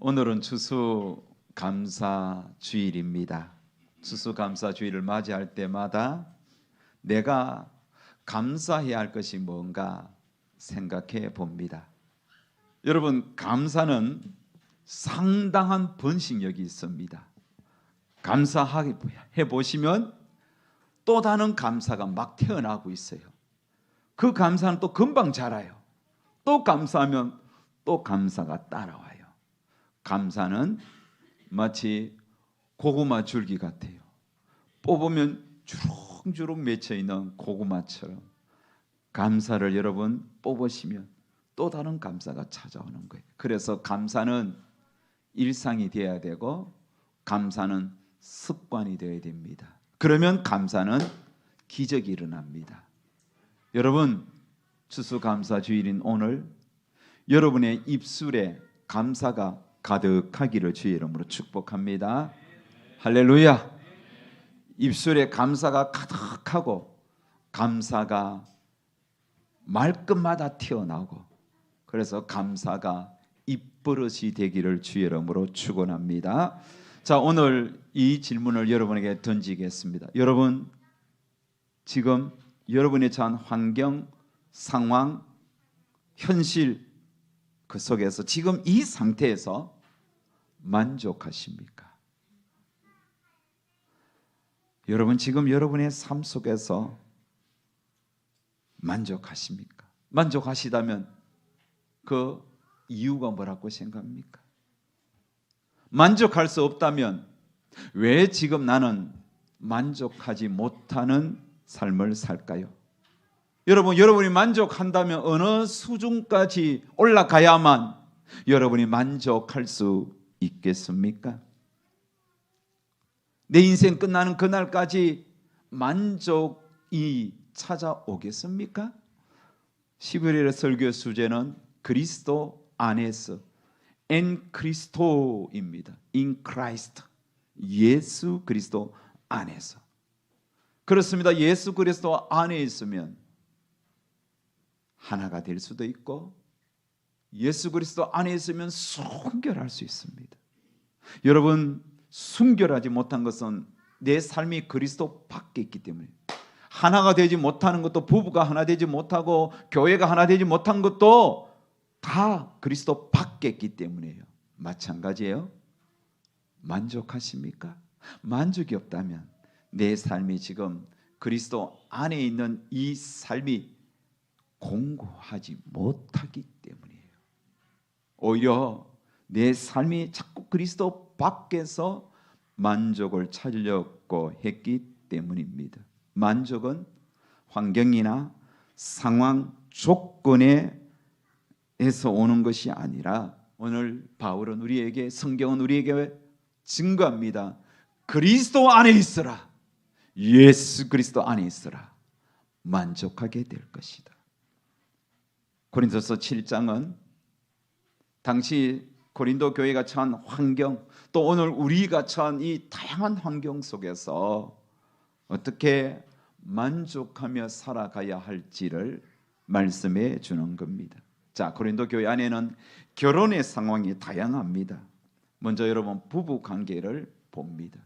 오늘은 추수감사주일입니다. 추수감사주일을 맞이할 때마다 내가 감사해야 할 것이 뭔가 생각해 봅니다. 여러분, 감사는 상당한 번식력이 있습니다. 감사해 보시면 또 다른 감사가 막 태어나고 있어요. 그 감사는 또 금방 자라요. 또 감사하면 또 감사가 따라와요. 감사는 마치 고구마 줄기 같아요. 뽑으면 주렁주렁 맺혀있는 고구마처럼 감사를 여러분 뽑으시면 또 다른 감사가 찾아오는 거예요. 그래서 감사는 일상이 되어야 되고 감사는 습관이 되어야 됩니다. 그러면 감사는 기적이 일어납니다. 여러분, 추수감사주일인 오늘 여러분의 입술에 감사가 가득하기를 주의 이름으로 축복합니다. 할렐루야. 입술에 감사가 가득하고 감사가 말끝마다 튀어나오고 그래서 감사가 입버릇이 되기를 주의 이름으로 축원합니다. 자, 오늘 이 질문을 여러분에게 던지겠습니다. 여러분, 지금 여러분의 처한 환경, 상황, 현실 그 속에서 지금 이 상태에서 만족하십니까? 여러분, 지금 여러분의 삶 속에서 만족하십니까? 만족하시다면 그 이유가 뭐라고 생각합니까? 만족할 수 없다면 왜 지금 나는 만족하지 못하는 삶을 살까요? 여러분이 만족한다면 어느 수준까지 올라가야만 여러분이 만족할 수 있겠습니까? 내 인생 끝나는 그날까지 만족이 찾아오겠습니까? 11일의 설교 주제는 그리스도 안에서 in 그리스도입니다. in Christ, 예수 그리스도 안에서. 그렇습니다. 예수 그리스도 안에 있으면 하나가 될 수도 있고 예수 그리스도 안에 있으면 순결할 수 있습니다. 여러분, 순결하지 못한 것은 내 삶이 그리스도 밖에 있기 때문에 하나가 되지 못하는 것도 부부가 하나 되지 못하고 교회가 하나 되지 못한 것도 다 그리스도 밖에 있기 때문이에요. 마찬가지예요. 만족하십니까? 만족이 없다면 내 삶이 지금 그리스도 안에 있는 이 삶이 공고하지 못하기 때문이에요. 오히려 내 삶이 자꾸 그리스도 밖에서 만족을 찾으려고 했기 때문입니다. 만족은 환경이나 상황, 조건에서 오는 것이 아니라 오늘 바울은 우리에게, 성경은 우리에게 증거합니다. 그리스도 안에 있어라. 예수 그리스도 안에 있어라. 만족하게 될 것이다. 고린도서 7장은 당시 고린도 교회가 처한 환경, 또 오늘 우리가 처한 이 다양한 환경 속에서 어떻게 만족하며 살아가야 할지를 말씀해 주는 겁니다. 자, 고린도 교회 안에는 결혼의 상황이 다양합니다. 먼저 여러분 부부 관계를 봅니다.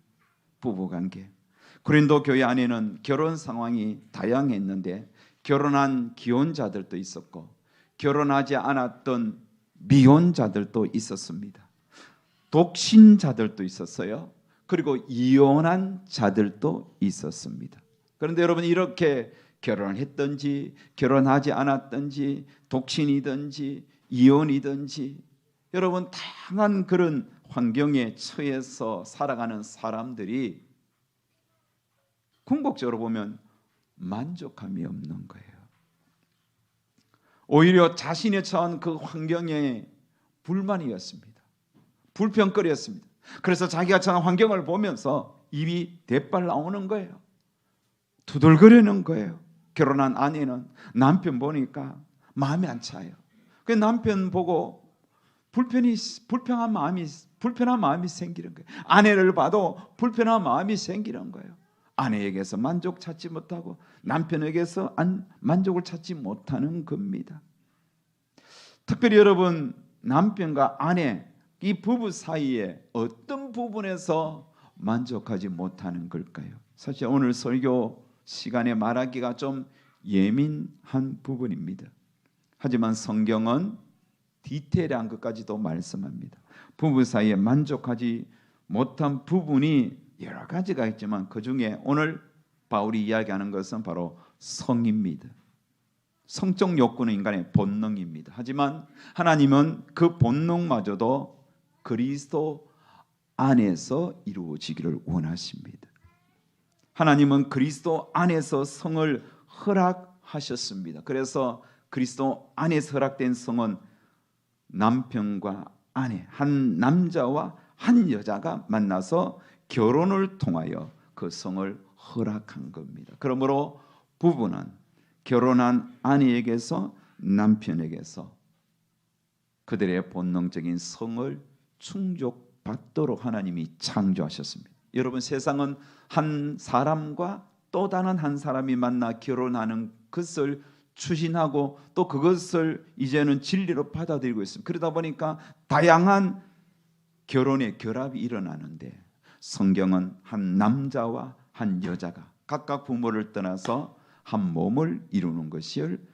부부 관계. 고린도 교회 안에는 결혼 상황이 다양했는데 결혼한 기혼자들도 있었고 결혼하지 않았던 미혼자들도 있었습니다. 독신자들도 있었어요. 그리고 이혼한 자들도 있었습니다. 그런데 여러분, 이렇게 결혼을 했든지 결혼하지 않았든지 독신이든지 이혼이든지 여러분 다양한 그런 환경에 처해서 살아가는 사람들이 궁극적으로 보면 만족함이 없는 거예요. 오히려 자신의 처한 그 환경에 불만이었습니다. 불평거리였습니다. 그래서 자기가 처한 환경을 보면서 입이 대빨 나오는 거예요. 투덜거리는 거예요. 결혼한 아내는 남편 보니까 마음이 안 차요. 그 남편 보고 불편한 마음이 생기는 거예요. 아내를 봐도 불편한 마음이 생기는 거예요. 아내에게서 만족 찾지 못하고 남편에게서 만족을 찾지 못하는 겁니다. 특별히 여러분, 남편과 아내 이 부부 사이에 어떤 부분에서 만족하지 못하는 걸까요? 사실 오늘 설교 시간에 말하기가 좀 예민한 부분입니다. 하지만 성경은 디테일한 것까지도 말씀합니다. 부부 사이에 만족하지 못한 부분이 여러 가지가 있지만 그 중에 오늘 바울이 이야기하는 것은 바로 성입니다. 성적 욕구는 인간의 본능입니다. 하지만 하나님은 그 본능마저도 그리스도 안에서 이루어지기를 원하십니다. 하나님은 그리스도 안에서 성을 허락하셨습니다. 그래서 그리스도 안에서 허락된 성은 남편과 아내, 한 남자와 한 여자가 만나서 결혼을 통하여 그 성을 허락한 겁니다. 그러므로 부부는 결혼한 아내에게서 남편에게서 그들의 본능적인 성을 충족받도록 하나님이 창조하셨습니다. 여러분, 세상은 한 사람과 또 다른 한 사람이 만나 결혼하는 것을 추진하고 또 그것을 이제는 진리로 받아들이고 있습니다. 그러다 보니까 다양한 결혼의 결합이 일어나는데 성경은 한 남자와 한 여자가 각각 부모를 떠나서 한 몸을 이루는 것을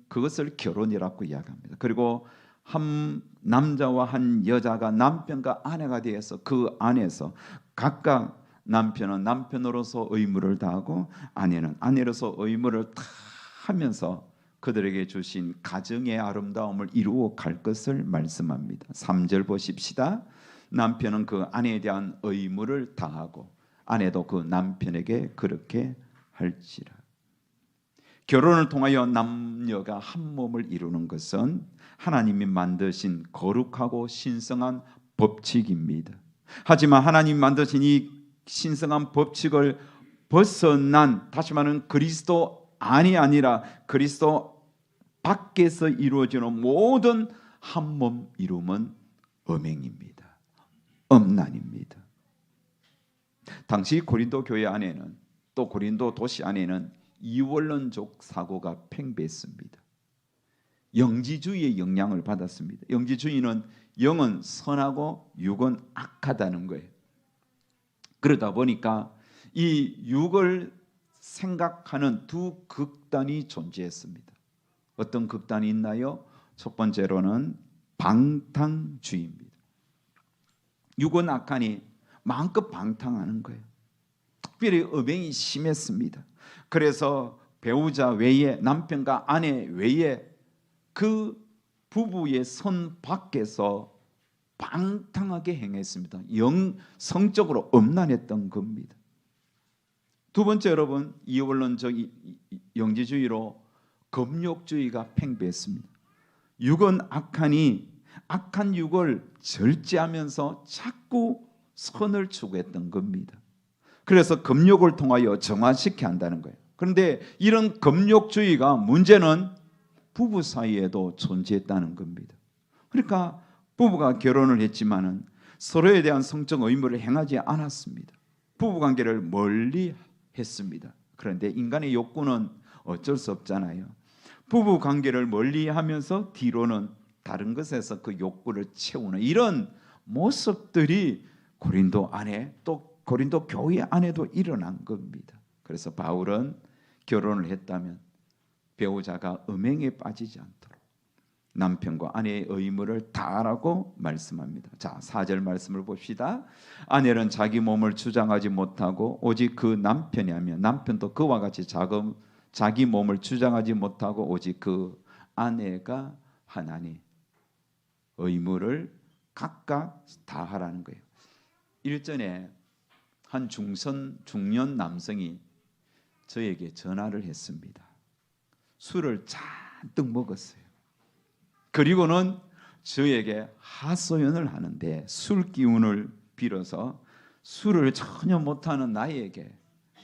그것을 결혼이라고 이야기합니다. 그리고 한 남자와 한 여자가 남편과 아내가 되어서 그 안에서 각각 남편은 남편으로서 의무를 다하고 아내는 아내로서 의무를 다 하면서 그들에게 주신 가정의 아름다움을 이루어 갈 것을 말씀합니다. 3절 보십시다. 남편은 그 아내에 대한 의무를 다하고 아내도 그 남편에게 그렇게 할지라. 결혼을 통하여 남녀가 한 몸을 이루는 것은 하나님이 만드신 거룩하고 신성한 법칙입니다. 하지만 하나님이 만드신 이 신성한 법칙을 벗어난, 다시 말하는 그리스도 안이 아니라 그리스도 밖에서 이루어지는 모든 한 몸 이룸은 음행입니다. 음란입니다. 당시 고린도 교회 안에는 또 고린도 도시 안에는 이원론적 사고가 팽배했습니다. 영지주의의 영향을 받았습니다. 영지주의는 영은 선하고 육은 악하다는 거예요. 그러다 보니까 이 육을 생각하는 두 극단이 존재했습니다. 어떤 극단이 있나요? 첫 번째로는 방탕주의입니다. 육은 악하니 마음껏 방탕하는 거예요. 특별히 음행이 심했습니다. 그래서 배우자 외에 남편과 아내 외에 그 부부의 선 밖에서 방탕하게 행했습니다. 성적으로 음란했던 겁니다. 두 번째, 여러분, 이원론적 영지주의로 금욕주의가 팽배했습니다. 육은 악하니 악한 육을 절제하면서 자꾸 선을 추구했던 겁니다. 그래서 금욕을 통하여 정화시켜야 한다는 거예요. 그런데 이런 금욕주의가 문제는 부부 사이에도 존재했다는 겁니다. 그러니까 부부가 결혼을 했지만은 서로에 대한 성적 의무를 행하지 않았습니다. 부부 관계를 멀리 했습니다. 그런데 인간의 욕구는 어쩔 수 없잖아요. 부부 관계를 멀리 하면서 뒤로는 다른 것에서 그 욕구를 채우는 이런 모습들이 고린도 안에 또 고린도 교회 안에도 일어난 겁니다. 그래서 바울은 결혼을 했다면 배우자가 음행에 빠지지 않도록 남편과 아내의 의무를 다하라고 말씀합니다. 자, 4절 말씀을 봅시다. 아내는 자기 몸을 주장하지 못하고 오직 그 남편이 하며 남편도 그와 같이 자기 몸을 주장하지 못하고 오직 그 아내가 하나니 의무를 각각 다하라는 거예요. 일전에 한 중년 남성이 저에게 전화를 했습니다. 술을 잔뜩 먹었어요. 그리고는 저에게 하소연을 하는데 술 기운을 빌어서 술을 전혀 못하는 나에게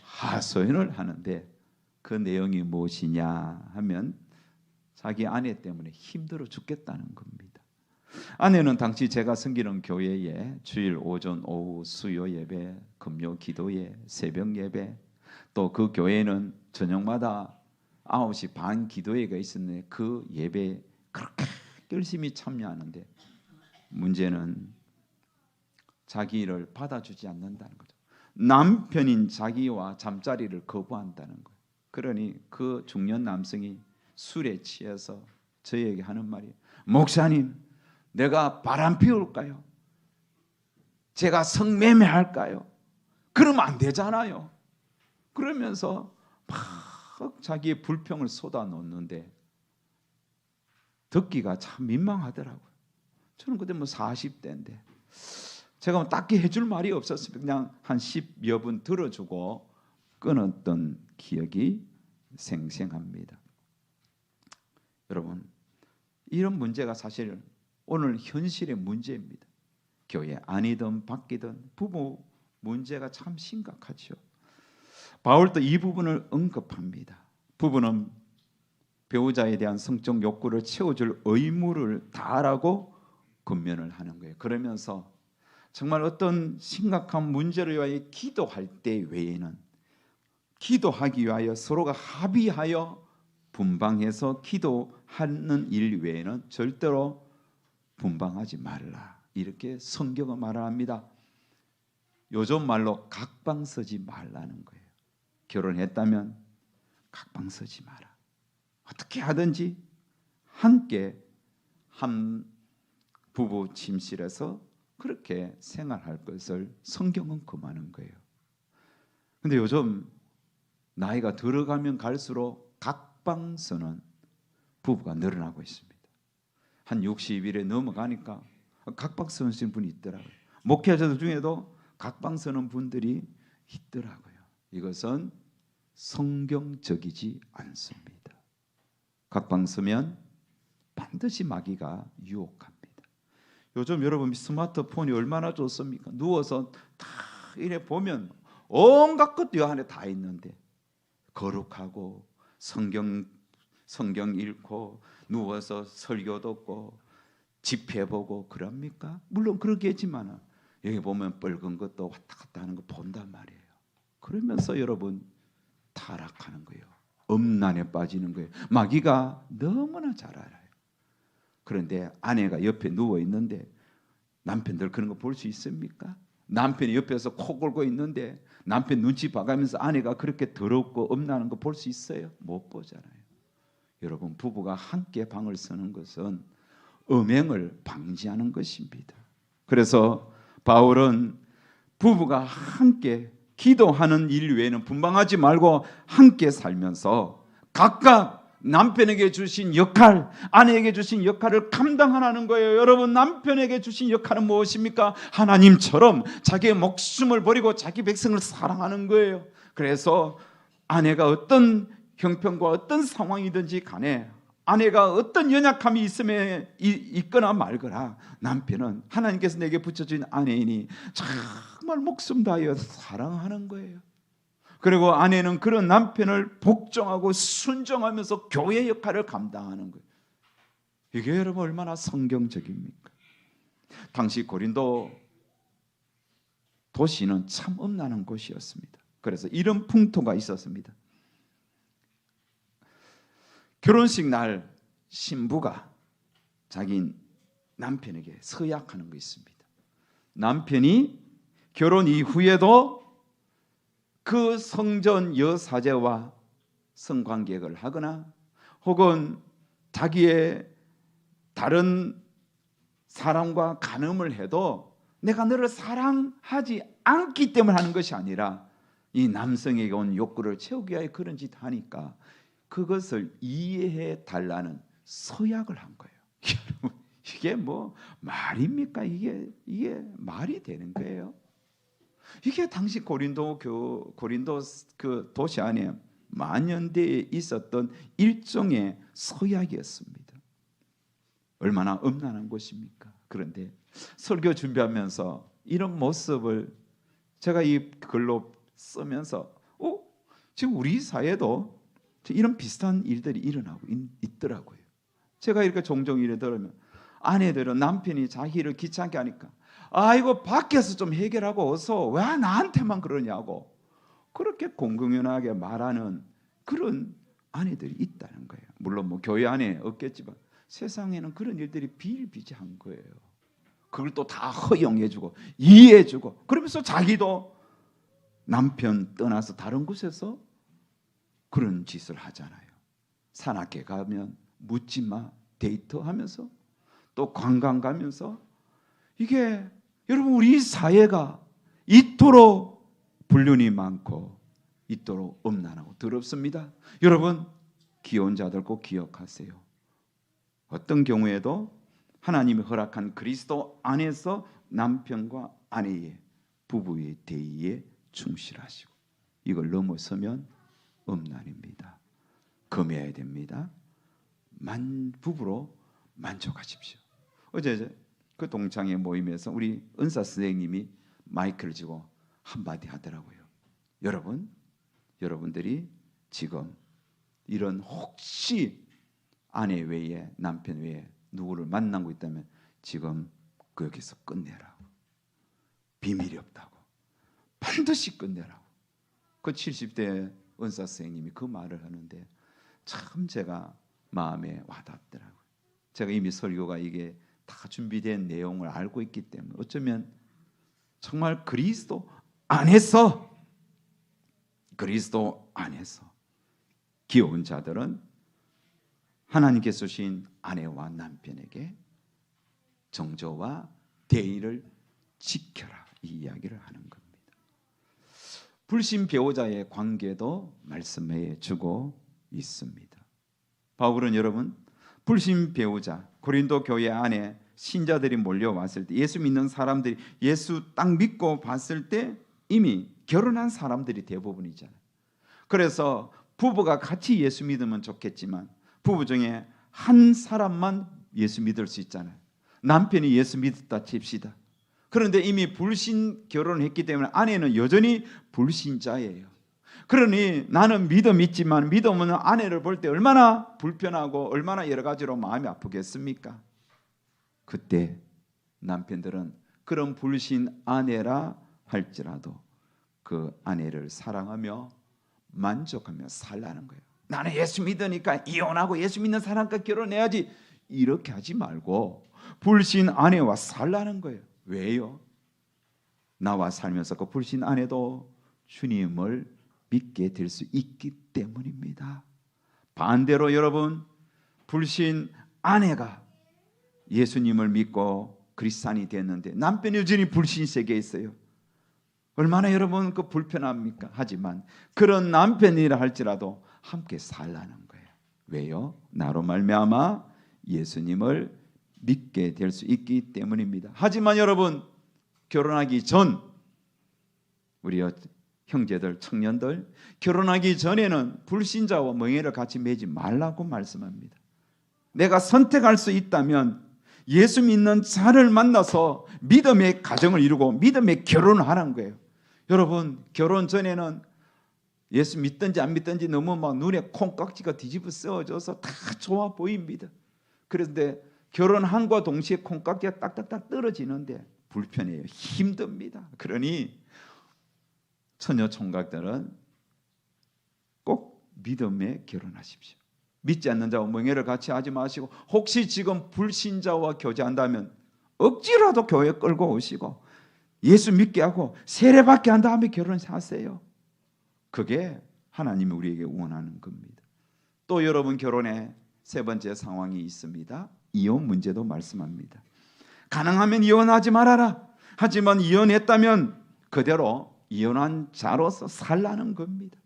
하소연을 하는데 그 내용이 무엇이냐 하면 자기 아내 때문에 힘들어 죽겠다는 겁니다. 아내는 당시 제가 섬기는 교회에 주일 오전 오후 수요 예배, 금요 기도회, 새벽 예배, 또 그 교회는 저녁마다 9시 반 기도회가 있었는데 그 예배에 그렇게 열심히 참여하는데 문제는 자기 일을 받아주지 않는다는 거죠. 남편인 자기와 잠자리를 거부한다는 거예요. 그러니 그 중년 남성이 술에 취해서 저에게 하는 말이, 목사님, 내가 바람 피울까요? 제가 성매매할까요? 그러면 안 되잖아요. 그러면서 막 자기의 불평을 쏟아놓는데 듣기가 참 민망하더라고요. 저는 그때 뭐 40대인데 제가 뭐 딱히 해줄 말이 없었습니다. 그냥 한 10여 분 들어주고 끊었던 기억이 생생합니다. 여러분, 이런 문제가 사실 오늘 현실의 문제입니다. 교회 안이든 밖이든 부부 문제가 참 심각하죠. 바울도 이 부분을 언급합니다. 부부는 배우자에 대한 성적 욕구를 채워줄 의무를 다하라고 권면을 하는 거예요. 그러면서 정말 어떤 심각한 문제를 위하여 기도할 때 외에는, 기도하기 위하여 서로가 합의하여 분방해서 기도하는 일 외에는 절대로 분방하지 말라, 이렇게 성경은 말합니다. 요즘 말로 각방 서지 말라는 거예요. 결혼했다면 각방 서지 마라. 어떻게 하든지 함께 한 부부 침실에서 그렇게 생활할 것을 성경은 금하는 거예요. 근데 요즘 나이가 들어가면 갈수록 각방 서는 부부가 늘어나고 있습니다. 한 60일에 넘어가니까 각방 서는 분이 있더라고요. 목회자들 중에도 각방 서는 분들이 있더라고요. 이것은 성경적이지 않습니다. 각방 서면 반드시 마귀가 유혹합니다. 요즘 여러분 스마트폰이 얼마나 좋습니까? 누워서 다 이래 보면 온갖 것도 이 안에 다 있는데, 거룩하고 성경 읽고 누워서 설교 듣고 집회 보고 그럽니까? 물론 그러겠지만 여기 보면 뻘건 것도 왔다 갔다 하는 거 본단 말이에요. 그러면서 여러분 타락하는 거예요. 음란에 빠지는 거예요. 마귀가 너무나 잘 알아요. 그런데 아내가 옆에 누워 있는데 남편들 그런 거 볼 수 있습니까? 남편이 옆에서 코 골고 있는데 남편 눈치 봐가면서 아내가 그렇게 더럽고 음란한 거 볼 수 있어요? 못 보잖아요. 여러분, 부부가 함께 방을 쓰는 것은 음행을 방지하는 것입니다. 그래서 바울은 부부가 함께 기도하는 일 외에는 분방하지 말고 함께 살면서 각각 남편에게 주신 역할, 아내에게 주신 역할을 감당하라는 거예요. 여러분, 남편에게 주신 역할은 무엇입니까? 하나님처럼 자기의 목숨을 버리고 자기 백성을 사랑하는 거예요. 그래서 아내가 어떤 형편과 어떤 상황이든지 간에, 아내가 어떤 연약함이 있거나 말거나, 남편은 하나님께서 내게 붙여준 아내이니 정말 목숨 다하여 사랑하는 거예요. 그리고 아내는 그런 남편을 복종하고 순종하면서 교회 역할을 감당하는 거예요. 이게 여러분 얼마나 성경적입니까? 당시 고린도 도시는 참 음란한 곳이었습니다. 그래서 이런 풍토가 있었습니다. 결혼식 날 신부가 자기 남편에게 서약하는 거 있습니다. 남편이 결혼 이후에도 그 성전 여사제와 성관계를 하거나 혹은 자기의 다른 사람과 간음을 해도 내가 너를 사랑하지 않기 때문에 하는 것이 아니라 이 남성에게 온 욕구를 채우기 위해 그런 짓 하니까 그것을 이해해 달라는 서약을 한 거예요. 여러분, 이게 뭐 말입니까? 이게 말이 되는 거예요? 이게 당시 고린도 그 도시 안에 만연대에 있었던 일종의 서약이었습니다. 얼마나 음란한 곳입니까? 그런데 설교 준비하면서 이런 모습을 제가 이 글로 쓰면서 지금 우리 사회도 이런 비슷한 일들이 일어나고 있더라고요. 제가 이렇게 종종 이래 들으면 아내들은 남편이 자기를 귀찮게 하니까 아이고 밖에서 좀 해결하고 어서 왜 나한테만 그러냐고 그렇게 공공연하게 말하는 그런 아내들이 있다는 거예요. 물론 뭐 교회 안에 없겠지만 세상에는 그런 일들이 비일비재한 거예요. 그걸 또 다 허용해주고 이해해주고 그러면서 자기도 남편 떠나서 다른 곳에서 그런 짓을 하잖아요. 산악회 가면 묻지마 데이트하면서 또 관광 가면서 이게 여러분 우리 사회가 이토록 불륜이 많고 이토록 음란하고 더럽습니다. 여러분 기혼자들 꼭 기억하세요. 어떤 경우에도 하나님이 허락한 그리스도 안에서 남편과 아내의 부부의 대의에 충실하시고 이걸 넘어서면 음란입니다. 금해야 됩니다. 부부로 만족하십시오. 어제 그 동창회 모임에서 우리 은사 선생님이 마이크를 쥐고 한마디 하더라고요. 여러분들이 지금 이런 혹시 아내 외에 남편 외에 누구를 만나고 있다면 지금 거기서 끝내라고. 비밀이 없다고. 반드시 끝내라고. 그 70대 은사 선생님이 그 말을 하는데 참 제가 마음에 와닿더라고요. 제가 이미 설교가 이게 다 준비된 내용을 알고 있기 때문에 어쩌면 정말 그리스도 안에서 귀여운 자들은 하나님께서 주신 아내와 남편에게 정조와 대의를 지켜라 이 이야기를 하는 겁니다. 불신 배우자의 관계도 말씀해 주고 있습니다. 바울은 여러분 불신 배우자 고린도 교회 안에 신자들이 몰려왔을 때 예수 믿는 사람들이 예수 딱 믿고 봤을 때 이미 결혼한 사람들이 대부분이잖아요. 그래서 부부가 같이 예수 믿으면 좋겠지만 부부 중에 한 사람만 예수 믿을 수 있잖아요. 남편이 예수 믿었다 칩시다. 그런데 이미 불신 결혼을 했기 때문에 아내는 여전히 불신자예요. 그러니 나는 믿음 있지만 믿음은 아내를 볼 때 얼마나 불편하고 얼마나 여러 가지로 마음이 아프겠습니까? 그때 남편들은 그런 불신 아내라 할지라도 그 아내를 사랑하며 만족하며 살라는 거예요. 나는 예수 믿으니까 이혼하고 예수 믿는 사람과 결혼해야지 이렇게 하지 말고 불신 아내와 살라는 거예요. 왜요? 나와 살면서 그 불신 아내도 주님을 믿게 될 수 있기 때문입니다. 반대로 여러분 불신 아내가 예수님을 믿고 그리스도인이 됐는데 남편이 여전히 불신 세계에 있어요. 얼마나 여러분 그 불편합니까? 하지만 그런 남편이라 할지라도 함께 살라는 거예요. 왜요? 나로 말미암아 예수님을 믿게 될 수 있기 때문입니다. 하지만 여러분 결혼하기 전 우리 형제들 청년들 결혼하기 전에는 불신자와 멍에를 같이 매지 말라고 말씀합니다. 내가 선택할 수 있다면 예수 믿는 자를 만나서 믿음의 가정을 이루고 믿음의 결혼을 하는 거예요. 여러분 결혼 전에는 예수 믿든지 안 믿든지 너무 막 눈에 콩깍지가 뒤집어 쓰여져서 다 좋아 보입니다. 그런데 결혼함과 동시에 콩깍지가 딱딱딱 떨어지는데 불편해요. 힘듭니다. 그러니 처녀 총각들은 꼭 믿음에 결혼하십시오. 믿지 않는 자와 멍에를 같이 하지 마시고 혹시 지금 불신자와 교제한다면 억지로라도 교회 끌고 오시고 예수 믿게 하고 세례받게 한 다음에 결혼하세요. 그게 하나님이 우리에게 원하는 겁니다. 또 여러분 결혼에 세 번째 상황이 있습니다. 이혼 문제도 말씀합니다. 가능하면 이혼하지 말아라. 하지만 이혼했다면 그대로 이혼한 자로서 살라는 겁니다.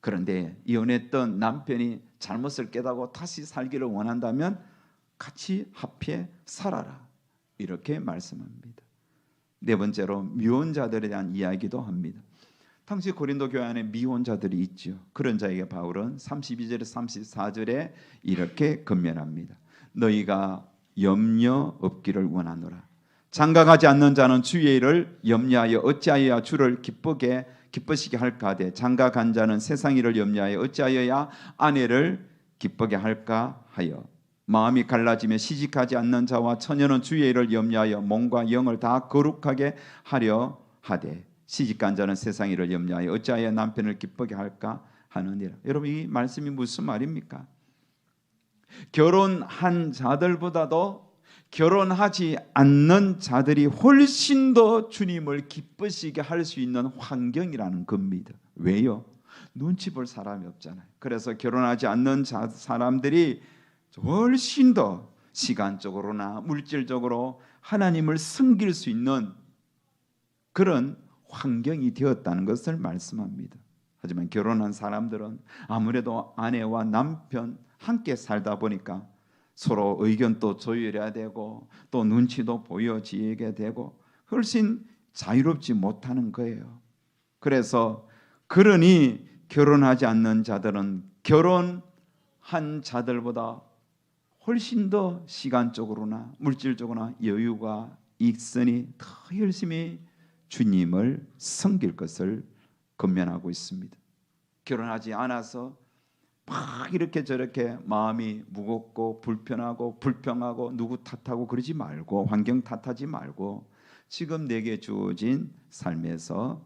그런데 이혼했던 남편이 잘못을 깨닫고 다시 살기를 원한다면 같이 합해 살아라. 이렇게 말씀합니다. 네 번째로 미혼자들에 대한 이야기도 합니다. 당시 고린도 교회 안에 미혼자들이 있죠. 그런 자에게 바울은 32절에 34절에 이렇게 건면합니다. 너희가 염려 없기를 원하노라. 장가가지 않는 자는 주의 일을 염려하여 어찌하여야 주를 기쁘시게 할까 하되 장가간 자는 세상 일을 염려하여 어찌하여야 아내를 기쁘게 할까 하여 마음이 갈라지며 시집가지 않는 자와 처녀는 주의 일을 염려하여 몸과 영을 다 거룩하게 하려 하되 시집간 자는 세상 일을 염려하여 어찌하여 남편을 기쁘게 할까 하느니라. 여러분 이 말씀이 무슨 말입니까? 결혼한 자들보다도 결혼하지 않는 자들이 훨씬 더 주님을 기쁘시게 할 수 있는 환경이라는 겁니다. 왜요? 눈치 볼 사람이 없잖아요. 그래서 결혼하지 않는 사람들이 훨씬 더 시간적으로나 물질적으로 하나님을 섬길 수 있는 그런 환경이 되었다는 것을 말씀합니다. 하지만 결혼한 사람들은 아무래도 아내와 남편 함께 살다 보니까 서로 의견도 조율해야 되고 또 눈치도 보여지게 되고 훨씬 자유롭지 못하는 거예요. 그래서 그러니 결혼하지 않는 자들은 결혼한 자들보다 훨씬 더 시간적으로나 물질적으로나 여유가 있으니 더 열심히 주님을 섬길 것을 권면하고 있습니다. 결혼하지 않아서 막 이렇게 저렇게 마음이 무겁고 불편하고 불평하고 누구 탓하고 그러지 말고 환경 탓하지 말고 지금 내게 주어진 삶에서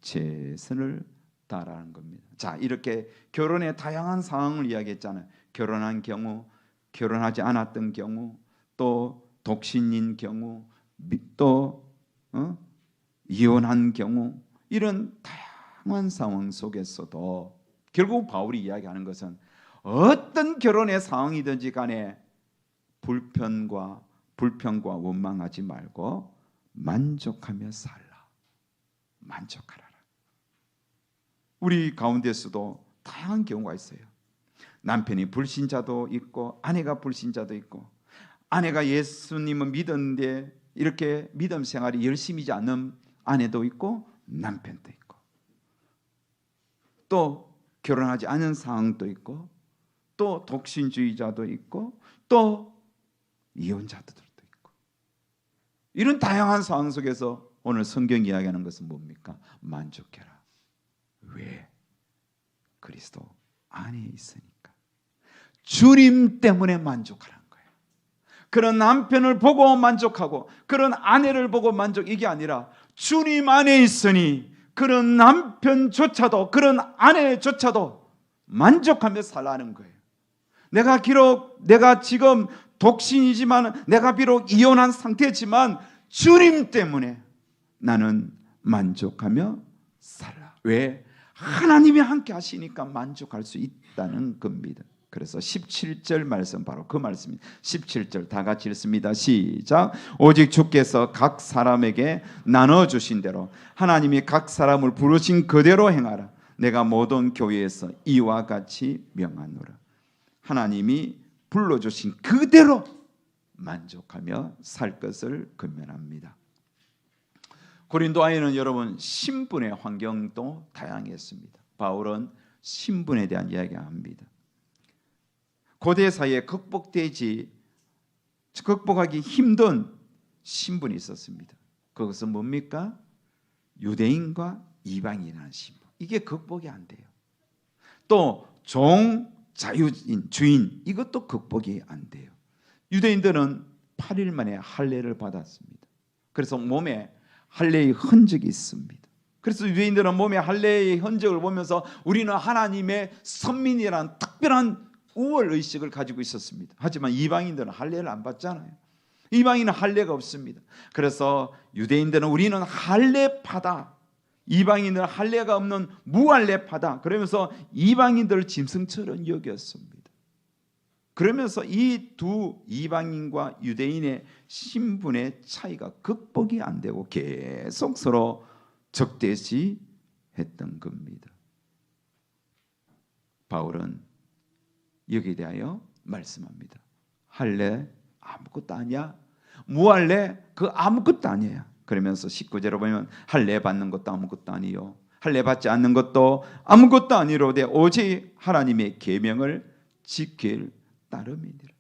최선을 다하라는 겁니다. 자, 이렇게 결혼의 다양한 상황을 이야기했잖아요. 결혼한 경우, 결혼하지 않았던 경우, 또 독신인 경우, 또 이혼한 경우, 이런 다양한 상황 속에서도 결국 바울이 이야기하는 것은 어떤 결혼의 상황이든지 간에 불평과 원망하지 말고 만족하며 살라. 만족하라. 우리 가운데서도 다양한 경우가 있어요. 남편이 불신자도 있고 아내가 불신자도 있고 아내가 예수님을 믿었는데 이렇게 믿음 생활이 열심히지 않는 아내도 있고 남편도 있고 또 결혼하지 않은 상황도 있고 또 독신주의자도 있고 또 이혼자들도 있고 이런 다양한 상황 속에서 오늘 성경 이야기하는 것은 뭡니까? 만족해라. 왜? 그리스도 안에 있으니까. 주님 때문에 만족하라는 거예요. 그런 남편을 보고 만족하고 그런 아내를 보고 만족 이게 아니라 주님 안에 있으니 그런 남편조차도 그런 아내조차도 만족하며 살라는 거예요. 내가 지금 독신이지만 내가 비록 이혼한 상태지만 주님 때문에 나는 만족하며 살라. 왜? 하나님이 함께 하시니까 만족할 수 있다는 겁니다. 그래서 17절 말씀 바로 그 말씀입니다. 17절 다 같이 읽습니다. 시작. 오직 주께서 각 사람에게 나눠주신 대로 하나님이 각 사람을 부르신 그대로 행하라. 내가 모든 교회에서 이와 같이 명하노라. 하나님이 불러주신 그대로 만족하며 살 것을 권면합니다. 고린도아에는 여러분 신분의 환경도 다양했습니다. 바울은 신분에 대한 이야기를 합니다. 고대 사회에 극복하기 힘든 신분이 있었습니다. 그것은 뭡니까? 유대인과 이방인이라는 신분. 이게 극복이 안 돼요. 또 종, 자유인, 주인 이것도 극복이 안 돼요. 유대인들은 8일 만에 할례를 받았습니다. 그래서 몸에 할례의 흔적이 있습니다. 그래서 유대인들은 몸에 할례의 흔적을 보면서 우리는 하나님의 선민이라는 특별한 우월의식을 가지고 있었습니다. 하지만 이방인들은 할례를 안 받잖아요. 이방인은 할례가 없습니다. 그래서 유대인들은 우리는 할례파다, 이방인들은 할례가 없는 무할례파다 그러면서 이방인들을 짐승처럼 여겼습니다. 그러면서 이 두 이방인과 유대인의 신분의 차이가 극복이 안 되고 계속 서로 적대시했던 겁니다. 바울은 여기에 대하여 말씀합니다. 할례 아무것도 아니야. 무할례 그 아무것도 아니야. 그러면서 19절에 보면 할례 받는 것도 아무것도 아니요. 할례 받지 않는 것도 아무것도 아니로되 오직 하나님의 계명을 지킬 따름이니라.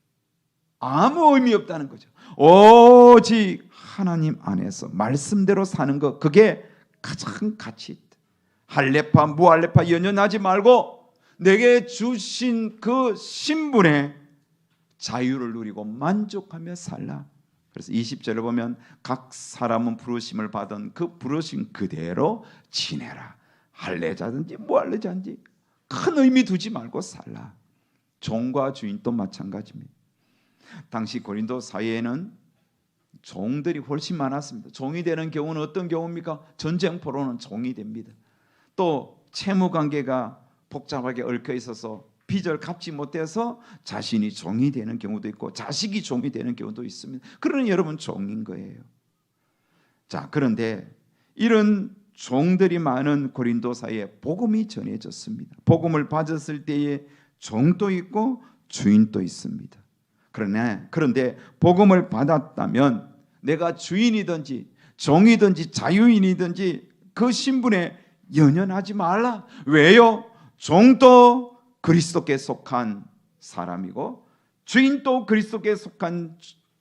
아무 의미 없다는 거죠. 오직 하나님 안에서 말씀대로 사는 것 그게 가장 가치 있다. 할례파 무할례파 연연하지 말고 내게 주신 그 신분의 자유를 누리고 만족하며 살라. 그래서 20절을 보면 각 사람은 부르심을 받은 그 부르심 그대로 지내라. 할례자든지 무할례자든지 큰 의미 두지 말고 살라. 종과 주인도 마찬가지입니다. 당시 고린도 사회에는 종들이 훨씬 많았습니다. 종이 되는 경우는 어떤 경우입니까? 전쟁포로는 종이 됩니다. 또 채무 관계가 복잡하게 얽혀 있어서 빚을 갚지 못해서 자신이 종이 되는 경우도 있고 자식이 종이 되는 경우도 있습니다. 그러니 여러분 종인 거예요. 자, 그런데 이런 종들이 많은 고린도사에 복음이 전해졌습니다. 복음을 받았을 때에 종도 있고 주인도 있습니다. 그런데 복음을 받았다면 내가 주인이든지 종이든지 자유인이든지 그 신분에 연연하지 말라. 왜요? 종도 그리스도께 속한 사람이고 주인도 그리스도께 속한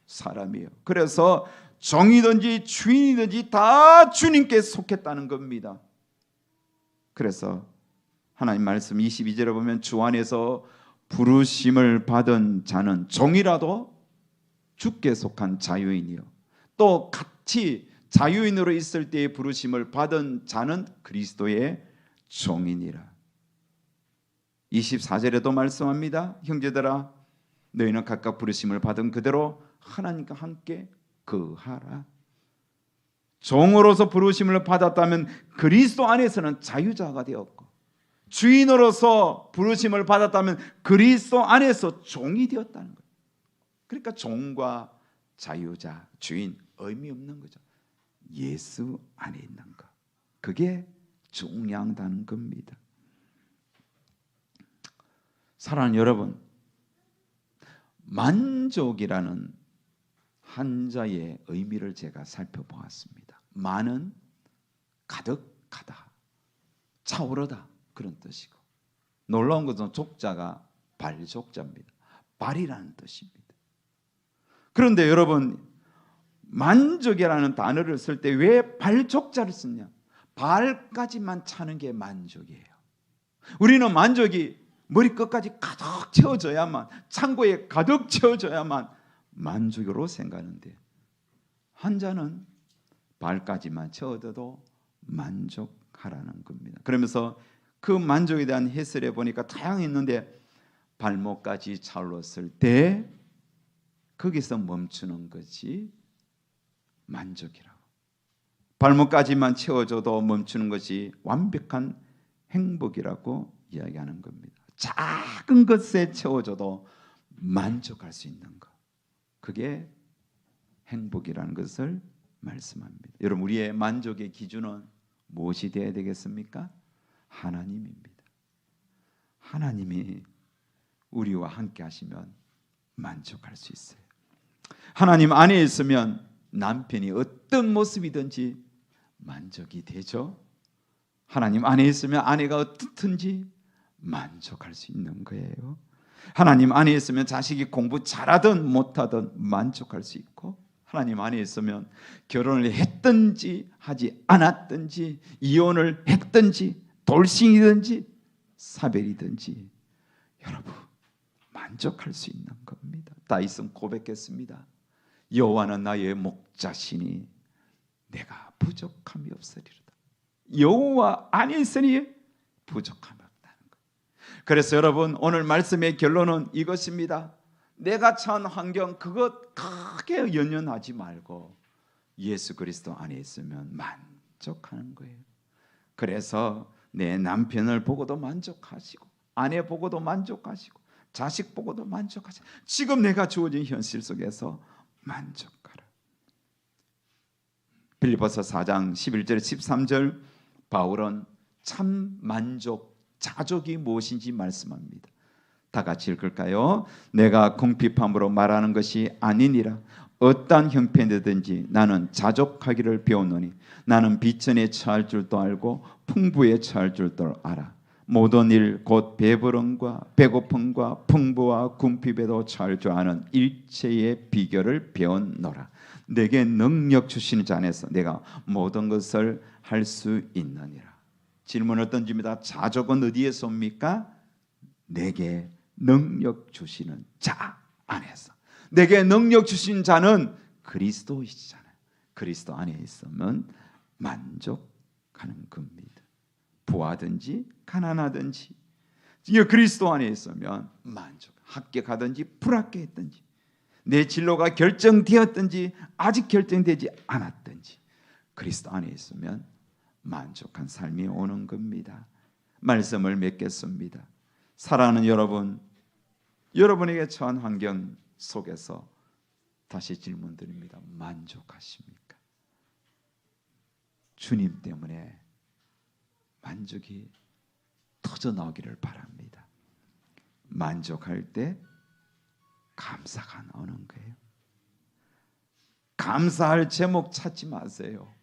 사람이에요. 그래서 종이든지 주인이든지 다 주님께 속했다는 겁니다. 그래서 하나님 말씀 22절에 보면 주 안에서 부르심을 받은 자는 종이라도 주께 속한 자유인이요 또 같이 자유인으로 있을 때의 부르심을 받은 자는 그리스도의 종이니라. 24절에도 말씀합니다. 형제들아 너희는 각각 부르심을 받은 그대로 하나님과 함께 거하라. 종으로서 부르심을 받았다면 그리스도 안에서는 자유자가 되었고 주인으로서 부르심을 받았다면 그리스도 안에서 종이 되었다는 거예요. 그러니까 종과 자유자, 주인 의미 없는 거죠. 예수 안에 있는 것. 그게 중요하다는 겁니다. 사랑하는 여러분, 만족이라는 한자의 의미를 제가 살펴보았습니다. 만은 가득하다, 차오르다 그런 뜻이고 놀라운 것은 족자가 발족자입니다. 발이라는 뜻입니다. 그런데 여러분 만족이라는 단어를 쓸 때 왜 발족자를 쓰냐? 발까지만 차는 게 만족이에요. 우리는 만족이 머리끝까지 가득 채워져야만, 창고에 가득 채워져야만 만족으로 생각하는데 한자는 발까지만 채워도 만족하라는 겁니다. 그러면서 그 만족에 대한 해설에 보니까 다양했는데 발목까지 차올랐을 때 거기서 멈추는 것이 만족이라고. 발목까지만 채워줘도 멈추는 것이 완벽한 행복이라고 이야기하는 겁니다. 작은 것에 채워줘도 만족할 수 있는 것, 그게 행복이라는 것을 말씀합니다. 여러분 우리의 만족의 기준은 무엇이 되어야 되겠습니까? 하나님입니다. 하나님이 우리와 함께 하시면 만족할 수 있어요. 하나님 안에 있으면 남편이 어떤 모습이든지 만족이 되죠. 하나님 안에 있으면 아내가 어떻든지 만족할 수 있는 거예요. 하나님 안에 있으면 자식이 공부 잘하든 못하든 만족할 수 있고 하나님 안에 있으면 결혼을 했든지 하지 않았든지 이혼을 했든지 돌싱이든지 사별이든지 여러분 만족할 수 있는 겁니다. 다윗은 고백했습니다. 여호와는 나의 목자시니 내가 부족함이 없으리로다. 여호와 안에 있으니 부족함이 없다는 거예요. 그래서 여러분 오늘 말씀의 결론은 이것입니다. 내가 처한 환경 그것 크게 연연하지 말고 예수 그리스도 안에 있으면 만족하는 거예요. 그래서 내 남편을 보고도 만족하시고 아내 보고도 만족하시고 자식 보고도 만족하시고 지금 내가 주어진 현실 속에서 만족하라. 빌립보서 4장 11절 13절 바울은 참 만족, 자족이 무엇인지 말씀합니다. 다 같이 읽을까요? 내가 궁핍함으로 말하는 것이 아니니라. 어떠한 형편이든지 나는 자족하기를 배웠노니 나는 비천에 처할 줄도 알고 풍부에 처할 줄도 알아. 모든 일 곧 배부름과 배고픔과 풍부와 궁핍에도 처할 줄 아는 일체의 비결을 배웠노라. 내게 능력 주시는 자 안에서 내가 모든 것을 할 수 있느니라. 질문을 던집니다. 자족은 어디에서 옵니까? 내게 능력 주시는 자 안에서. 내게 능력 주신 자는 그리스도이시잖아요. 그리스도 안에 있으면 만족하는 겁니다. 부하든지 가난하든지 그리스도 안에 있으면 만족. 합격하든지 불합격했든지 내 진로가 결정되었든지 아직 결정되지 않았든지 그리스도 안에 있으면 만족한 삶이 오는 겁니다. 말씀을 맺겠습니다. 사랑하는 여러분, 여러분에게 처한 환경 속에서 다시 질문드립니다. 만족하십니까? 주님 때문에 만족이 터져 나오기를 바랍니다. 만족할 때 감사가 나오는 거예요. 감사할 제목 찾지 마세요.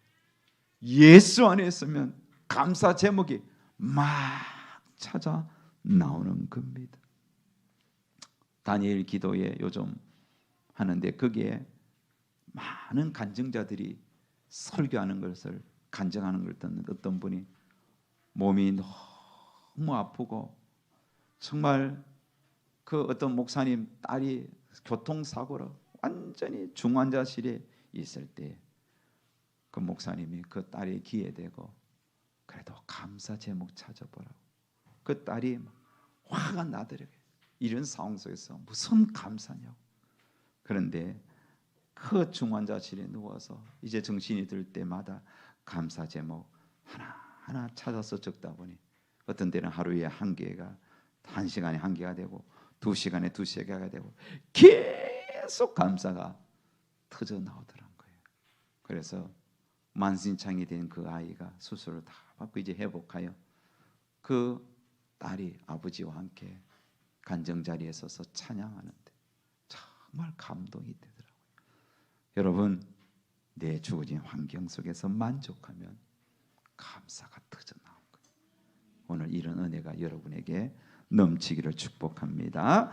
예수 안에 있으면 감사 제목이 막 찾아 나오는 겁니다. 다니엘 기도에 요즘 하는데 거기에 많은 간증자들이 설교하는 것을 간증하는 걸 듣는 어떤 분이 몸이 너무 아프고 정말 그 어떤 목사님 딸이 교통사고로 완전히 중환자실에 있을 때 그 목사님이 그 딸의 귀에 대고 그래도 감사 제목 찾아보라고. 그 딸이 화가 나더라고요. 이런 상황 속에서 무슨 감사냐고. 그런데 그 중환자실에 누워서 이제 정신이 들 때마다 감사 제목 하나하나 찾아서 적다 보니 어떤 때는 하루에 한 개가 한 시간에 한 개가 되고 2시간에 2개가 되고 계속 감사가 터져 나오더란 거예요. 그래서 만신창이 된 그 아이가 수술을 다 받고 이제 회복하여 그 딸이 아버지와 함께 간정 자리에 서서 찬양하는데 정말 감동이 되더라고요. 여러분, 내 주어진 환경 속에서 만족하면 감사가 터져 나온 거예요. 오늘 이런 은혜가 여러분에게 넘치기를 축복합니다.